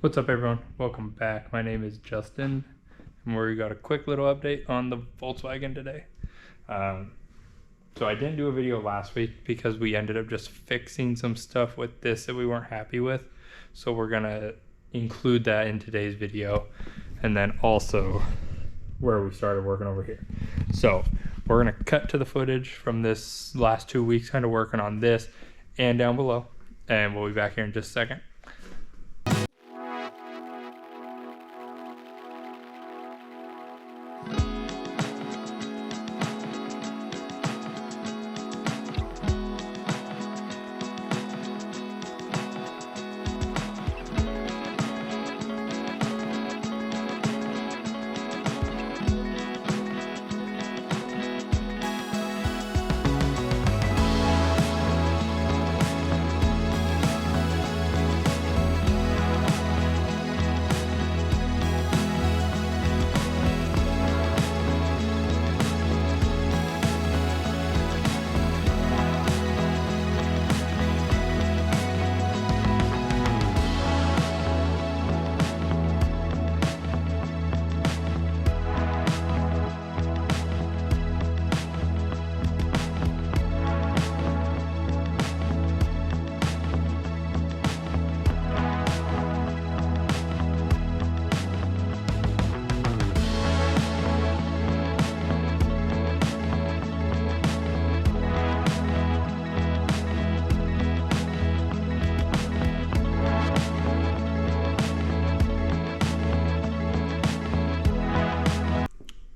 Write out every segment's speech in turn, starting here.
What's up, everyone? Welcome back. My name is Justin, and we got a quick little update on the Volkswagen today. So I didn't do a video last week because we ended up just fixing some stuff with this that we weren't happy with. So we're gonna include that in today's video, and then also where we started working over here. So we're gonna cut to the footage from this last 2 weeks, kind of working on this and down below, and we'll be back here in just a second.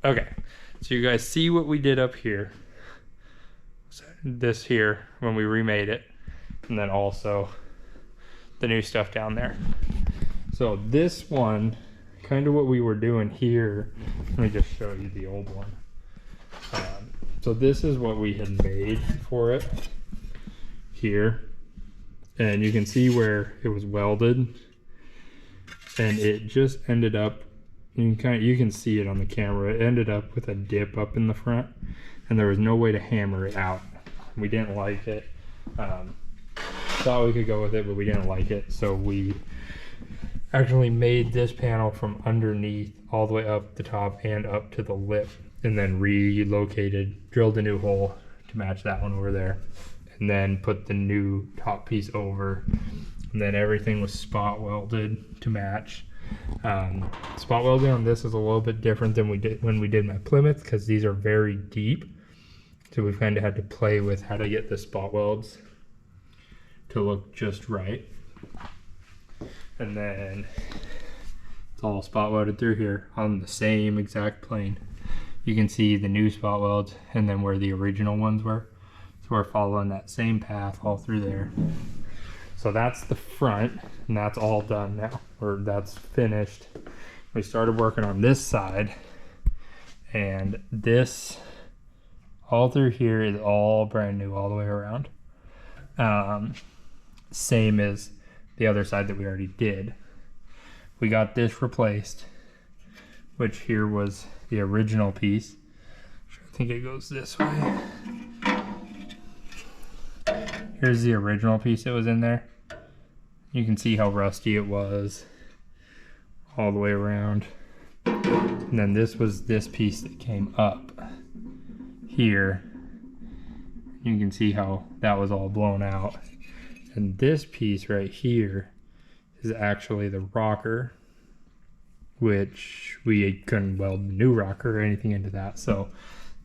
Okay, so you guys see what we did up here. This here when we remade it, and then also the new stuff down there. So this one, kind of what we were doing here, let me just show you the old one. So this is what we had made for it here, and you can see where it was welded, and it just ended up, you can see it on the camera, it ended up with a dip up in the front, and there was no way to hammer it out. We didn't like it. Thought we could go with it, but we didn't like it, so we actually made this panel from underneath all the way up the top and up to the lip, and then relocated, drilled a new hole to match that one over there, and then put the new top piece over, and then everything was spot welded to match. Spot welding on this is a little bit different than we did when we did my Plymouth, because these are very deep, so we've kind of had to play with how to get the spot welds to look just right. And then it's all spot welded through here on the same exact plane. You can see the new spot welds and then where the original ones were, so we're following that same path all through there. So that's the front, and that's all done now, or that's finished. We started working on this side, and this all through here is all brand new all the way around. Same as the other side that we already did. We got this replaced, which here was the original piece. I think it goes this way. Here's the original piece that was in there. You can see how rusty it was all the way around. And then this was this piece that came up here. You can see how that was all blown out. And this piece right here is actually the rocker, which we couldn't weld the new rocker or anything into that. So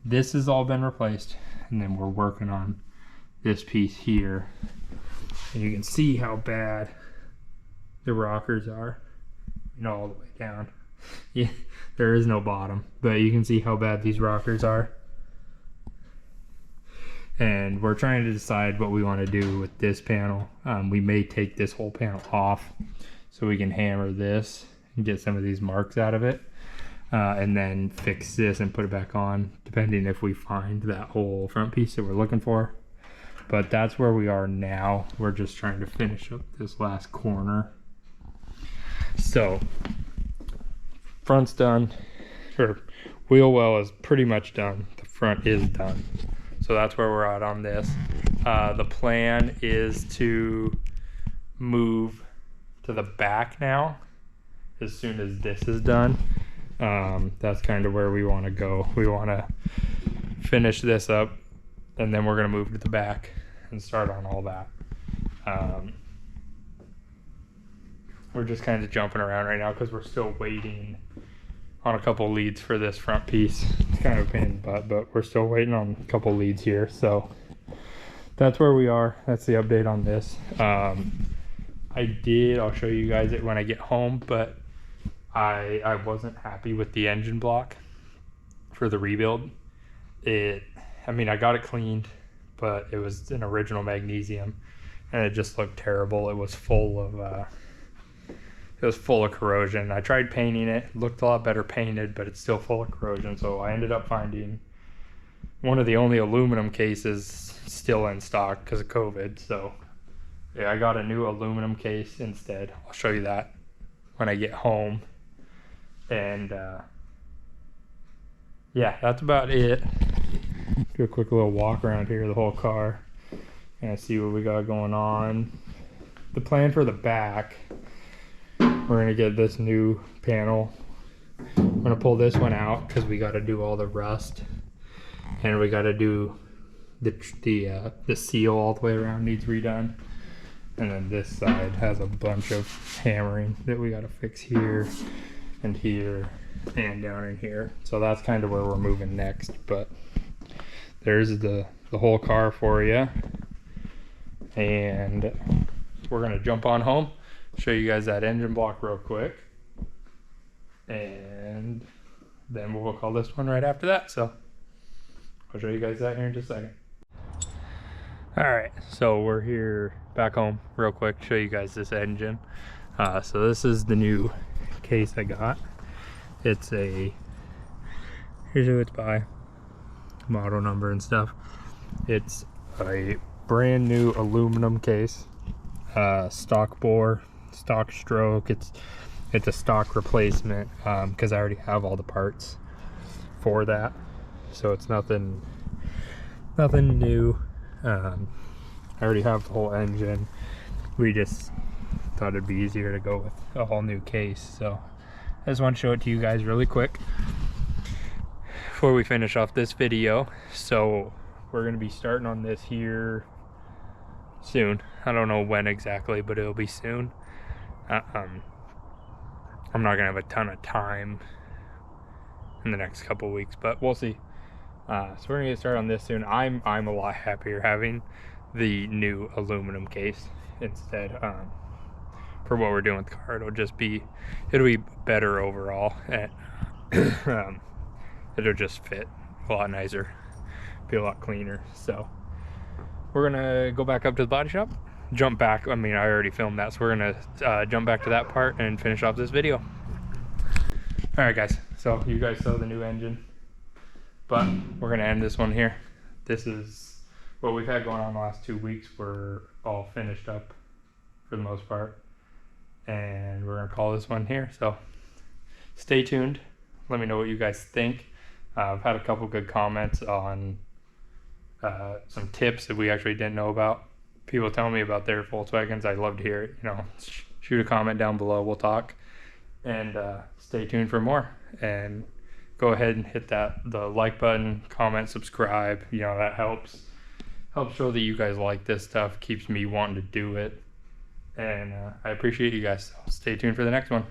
this has all been replaced, and then we're working on this piece here, and you can see how bad the rockers are, all the way down. Yeah, there is no bottom, but you can see how bad these rockers are. And we're trying to decide what we want to do with this panel. We may take this whole panel off so we can hammer this and get some of these marks out of it, and then fix this and put it back on, depending if we find that whole front piece that we're looking for. But that's where we are now. We're just trying to finish up this last corner. So front's done, or wheel well is pretty much done. The front is done. So that's where we're at on this. The plan is to move to the back now as soon as this is done. That's kind of where we want to go. We want to finish this up, and then we're going to move to the back and start on all that. We're just kind of jumping around right now because we're still waiting on a couple leads for this front piece. It's kind of a pain in the butt, but we're still waiting on a couple leads here. So that's where we are. That's the update on this. I'll show you guys it when I get home, but I wasn't happy with the engine block for the rebuild. I got it cleaned, but it was an original magnesium and it just looked terrible. It was full of corrosion. I tried painting it, looked a lot better painted, but it's still full of corrosion. So I ended up finding one of the only aluminum cases still in stock because of COVID. So yeah, I got a new aluminum case instead. I'll show you that when I get home. And yeah, that's about it. Do a quick little walk around here, the whole car, and see what we got going on. The plan for the back, we're gonna get this new panel. I'm gonna pull this one out because we got to do all the rust, and we got to do the seal all the way around needs redone. And then this side has a bunch of hammering that we got to fix here and here and down in here. So that's kind of where we're moving next. But there's the whole car for you, and we're gonna jump on home, show you guys that engine block real quick, and then we'll call this one right after that. So I'll show you guys that here in just a second. All right, so we're here back home real quick, show you guys this engine. So this is the new case I got. It's here's who it's by, model number and stuff. It's a brand new aluminum case, stock bore, stock stroke. It's a stock replacement because I already have all the parts for that, so it's nothing new. I already have the whole engine. We just thought it'd be easier to go with a whole new case, so I just want to show it to you guys really quick before we finish off this video. So we're going to be starting on this here soon. I don't know when exactly, but it'll be soon. I'm not gonna have a ton of time in the next couple weeks, but we'll see. So we're gonna get started on this soon. I'm a lot happier having the new aluminum case instead. For what we're doing with the car, it'll be better overall, and it'll just fit a lot nicer, be a lot cleaner. So we're gonna go back up to the body shop, jump back. I already filmed that, so we're gonna jump back to that part and finish off this video. All right, guys, so you guys saw the new engine, but we're gonna end this one here. This is what we've had going on the last 2 weeks. We're all finished up for the most part, and we're gonna call this one here. So stay tuned, let me know what you guys think. I've had a couple good comments on some tips that we actually didn't know about. People telling me about their Volkswagens. I'd love to hear it. Shoot a comment down below, we'll talk, and stay tuned for more. And go ahead and hit the like button, comment, subscribe. That helps show that you guys like this stuff, keeps me wanting to do it, and I appreciate you guys. So stay tuned for the next one.